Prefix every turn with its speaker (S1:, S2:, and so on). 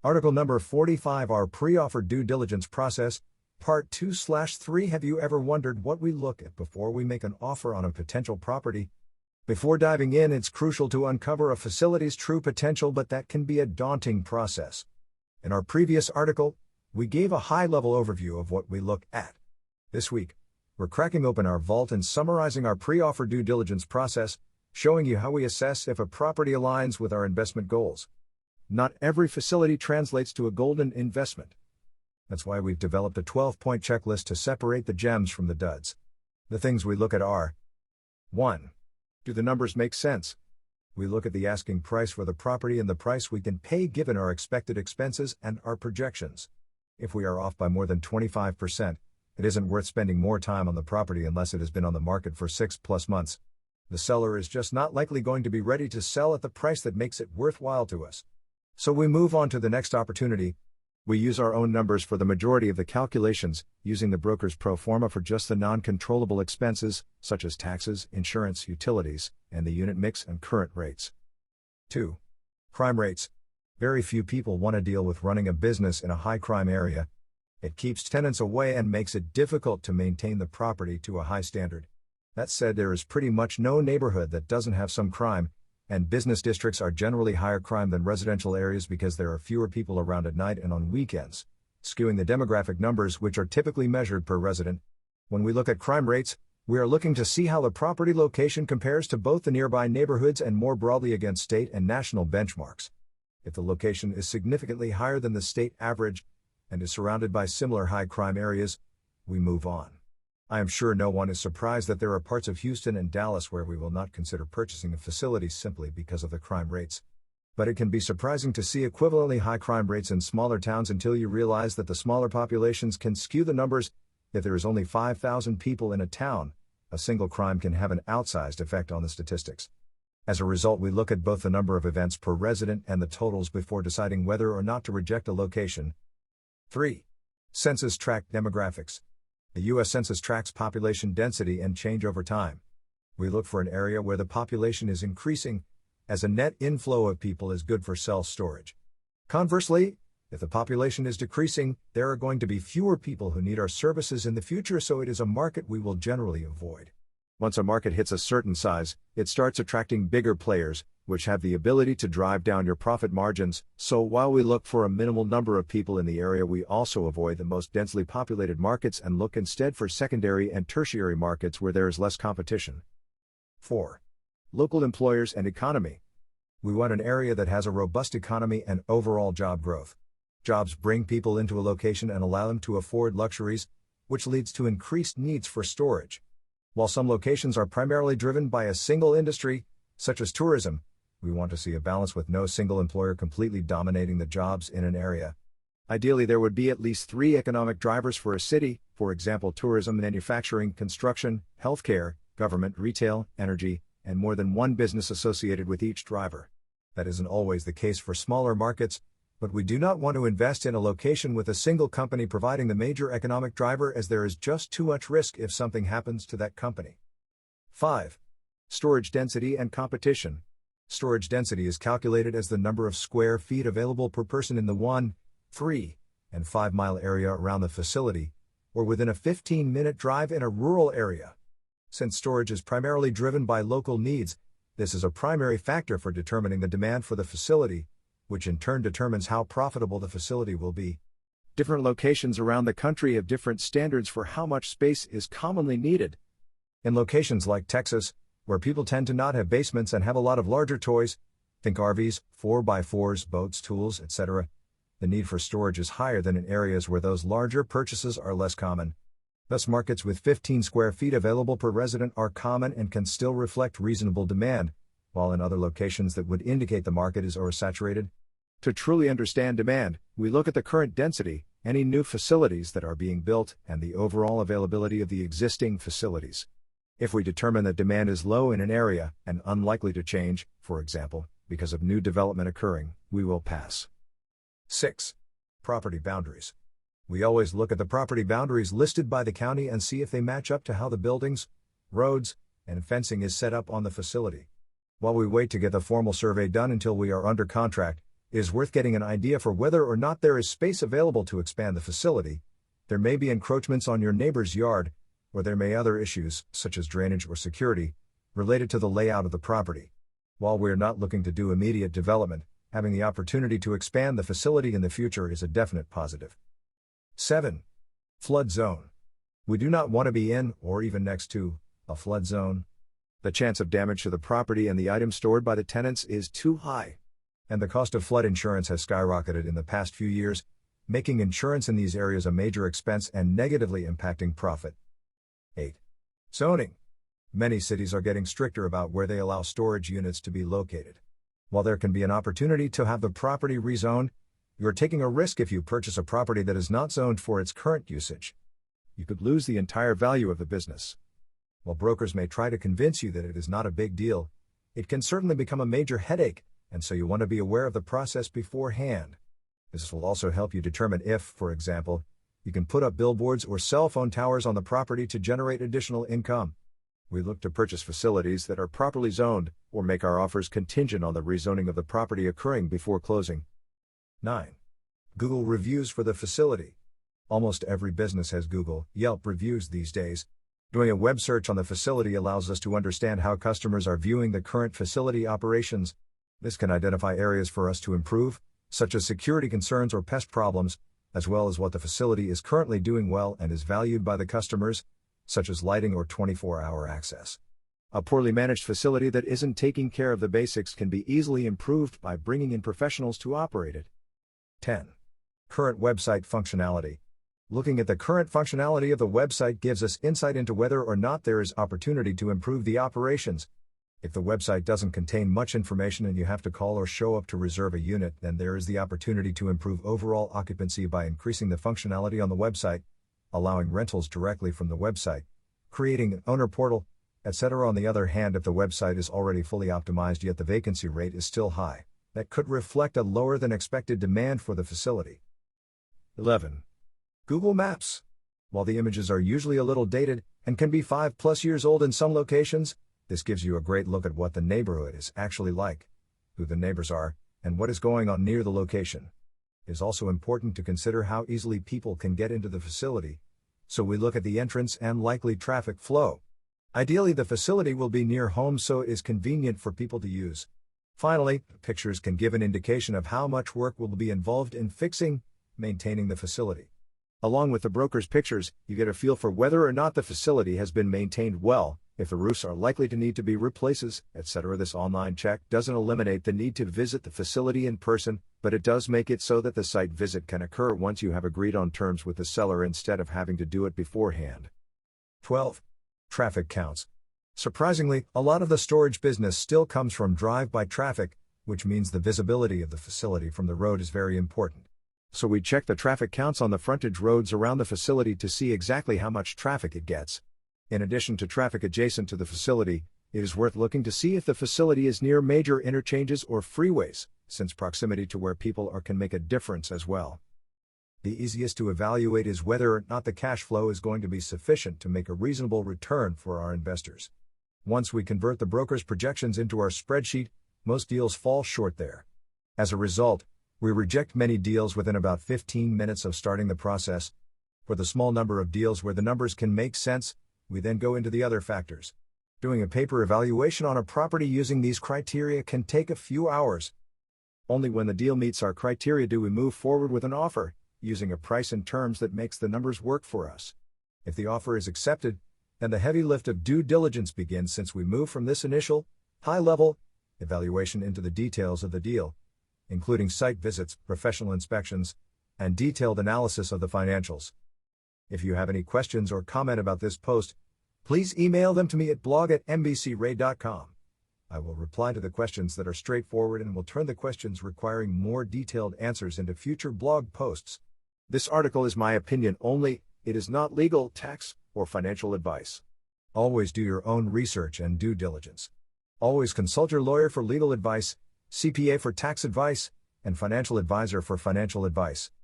S1: Article number 45, our pre-offer due diligence process, part 2/3. Have you ever wondered what we look at before we make an offer on a potential property? Before diving in, it's crucial to uncover a facility's true potential, but that can be a daunting process. In our previous article, we gave a high-level overview of what we look at. This week, we're cracking open our vault and summarizing our pre-offer due diligence process, showing you how we assess if a property aligns with our investment goals. Not every facility translates to a golden investment. That's why we've developed a 12-point checklist to separate the gems from the duds. The things we look at are: 1. Do the numbers make sense? We look at the asking price for the property and the price we can pay given our expected expenses and our projections. If we are off by more than 25%, it isn't worth spending more time on the property unless it has been on the market for 6+ months. The seller is just not likely going to be ready to sell at the price that makes it worthwhile to us. So we move on to the next opportunity. We use our own numbers for the majority of the calculations, using the broker's pro forma for just the non-controllable expenses, such as taxes, insurance, utilities, and the unit mix and current rates. 2. Crime rates. Very few people want to deal with running a business in a high-crime area. It keeps tenants away and makes it difficult to maintain the property to a high standard. That said, there is pretty much no neighborhood that doesn't have some crime, and business districts are generally higher crime than residential areas because there are fewer people around at night and on weekends, skewing the demographic numbers, which are typically measured per resident. When we look at crime rates, we are looking to see how the property location compares to both the nearby neighborhoods and more broadly against state and national benchmarks. If the location is significantly higher than the state average and is surrounded by similar high crime areas, we move on. I am sure no one is surprised that there are parts of Houston and Dallas where we will not consider purchasing a facility simply because of the crime rates. But it can be surprising to see equivalently high crime rates in smaller towns until you realize that the smaller populations can skew the numbers. If there is only 5,000 people in a town, a single crime can have an outsized effect on the statistics. As a result, we look at both the number of events per resident and the totals before deciding whether or not to reject a location. 3. Census tract demographics. The U.S. Census tracks population density and change over time. We look for an area where the population is increasing, as a net inflow of people is good for self-storage. Conversely, if the population is decreasing, there are going to be fewer people who need our services in the future, so it is a market we will generally avoid. Once a market hits a certain size, it starts attracting bigger players, which have the ability to drive down your profit margins. So while we look for a minimal number of people in the area, we also avoid the most densely populated markets and look instead for secondary and tertiary markets where there is less competition. 4. Local employers and economy. We want an area that has a robust economy and overall job growth. Jobs bring people into a location and allow them to afford luxuries, which leads to increased needs for storage. While some locations are primarily driven by a single industry, such as tourism, we want to see a balance with no single employer completely dominating the jobs in an area. Ideally, there would be at least 3 economic drivers for a city, for example tourism, manufacturing, construction, healthcare, government, retail, energy, and more than one business associated with each driver. That isn't always the case for smaller markets, but we do not want to invest in a location with a single company providing the major economic driver, as there is just too much risk if something happens to that company. 5. Storage density and competition. Storage density is calculated as the number of square feet available per person in the 1, 3, and 5 mile area around the facility, or within a 15-minute drive in a rural area. Since storage is primarily driven by local needs, this is a primary factor for determining the demand for the facility, which in turn determines how profitable the facility will be. Different locations around the country have different standards for how much space is commonly needed. In locations like Texas, where people tend to not have basements and have a lot of larger toys, think RVs, 4x4s, boats, tools, etc., the need for storage is higher than in areas where those larger purchases are less common. Thus, markets with 15 square feet available per resident are common and can still reflect reasonable demand, while in other locations that would indicate the market is oversaturated. To truly understand demand, we look at the current density, any new facilities that are being built, and the overall availability of the existing facilities. If we determine that demand is low in an area and unlikely to change, for example, because of new development occurring, we will pass. 6. Property boundaries. We always look at the property boundaries listed by the county and see if they match up to how the buildings, roads, and fencing is set up on the facility. While we wait to get the formal survey done until we are under contract, It is worth getting an idea for whether or not there is space available to expand the facility. There may be encroachments on your neighbor's yard, or there may be other issues, such as drainage or security, related to the layout of the property. While we're not looking to do immediate development, having the opportunity to expand the facility in the future is a definite positive. 7. Flood zone. We do not want to be in, or even next to, a flood zone. The chance of damage to the property and the items stored by the tenants is too high. And the cost of flood insurance has skyrocketed in the past few years, making insurance in these areas a major expense and negatively impacting profit. 8. Zoning. Many cities are getting stricter about where they allow storage units to be located. While there can be an opportunity to have the property rezoned, you are taking a risk if you purchase a property that is not zoned for its current usage. You could lose the entire value of the business. While brokers may try to convince you that it is not a big deal, it can certainly become a major headache, and so you want to be aware of the process beforehand. This will also help you determine if, for example, you can put up billboards or cell phone towers on the property to generate additional income. We look to purchase facilities that are properly zoned, or make our offers contingent on the rezoning of the property occurring before closing. 9. Google reviews for the facility. Almost every business has Google, Yelp reviews these days. Doing a web search on the facility allows us to understand how customers are viewing the current facility operations. This can identify areas for us to improve, such as security concerns or pest problems, as well as what the facility is currently doing well and is valued by the customers, such as lighting or 24-hour access. A poorly managed facility that isn't taking care of the basics can be easily improved by bringing in professionals to operate it. 10. Current website functionality. Looking at the current functionality of the website gives us insight into whether or not there is opportunity to improve the operations. If the website doesn't contain much information and you have to call or show up to reserve a unit, then there is the opportunity to improve overall occupancy by increasing the functionality on the website, allowing rentals directly from the website, creating an owner portal, etc. On the other hand, if the website is already fully optimized yet the vacancy rate is still high, that could reflect a lower than expected demand for the facility. 11. Google Maps. While the images are usually a little dated and can be 5+ years old in some locations, this gives you a great look at what the neighborhood is actually like, who the neighbors are, and what is going on near the location. It is also important to consider how easily people can get into the facility, so we look at the entrance and likely traffic flow. Ideally, the facility will be near home so it is convenient for people to use. Finally, pictures can give an indication of how much work will be involved in fixing, maintaining the facility. Along with the broker's pictures, you get a feel for whether or not the facility has been maintained well, if the roofs are likely to need to be replaced, etc. This online check doesn't eliminate the need to visit the facility in person, but it does make it so that the site visit can occur once you have agreed on terms with the seller instead of having to do it beforehand. 12. Traffic counts. Surprisingly, a lot of the storage business still comes from drive-by traffic, which means the visibility of the facility from the road is very important. So we check the traffic counts on the frontage roads around the facility to see exactly how much traffic it gets. In addition to traffic adjacent to the facility, it is worth looking to see if the facility is near major interchanges or freeways, since proximity to where people are can make a difference as well. The easiest to evaluate is whether or not the cash flow is going to be sufficient to make a reasonable return for our investors. Once we convert the broker's projections into our spreadsheet, most deals fall short there. As a result, we reject many deals within about 15 minutes of starting the process. For the small number of deals where the numbers can make sense, we then go into the other factors. Doing a paper evaluation on a property using these criteria can take a few hours. Only when the deal meets our criteria do we move forward with an offer, using a price and terms that makes the numbers work for us. If the offer is accepted, then the heavy lift of due diligence begins since we move from this initial, high-level evaluation into the details of the deal, including site visits, professional inspections, and detailed analysis of the financials. If you have any questions or comment about this post, please email them to me at blog@mbcray.com. I will reply to the questions that are straightforward and will turn the questions requiring more detailed answers into future blog posts. This article is my opinion only, it is not legal, tax, or financial advice. Always do your own research and due diligence. Always consult your lawyer for legal advice, CPA for tax advice, and financial advisor for financial advice.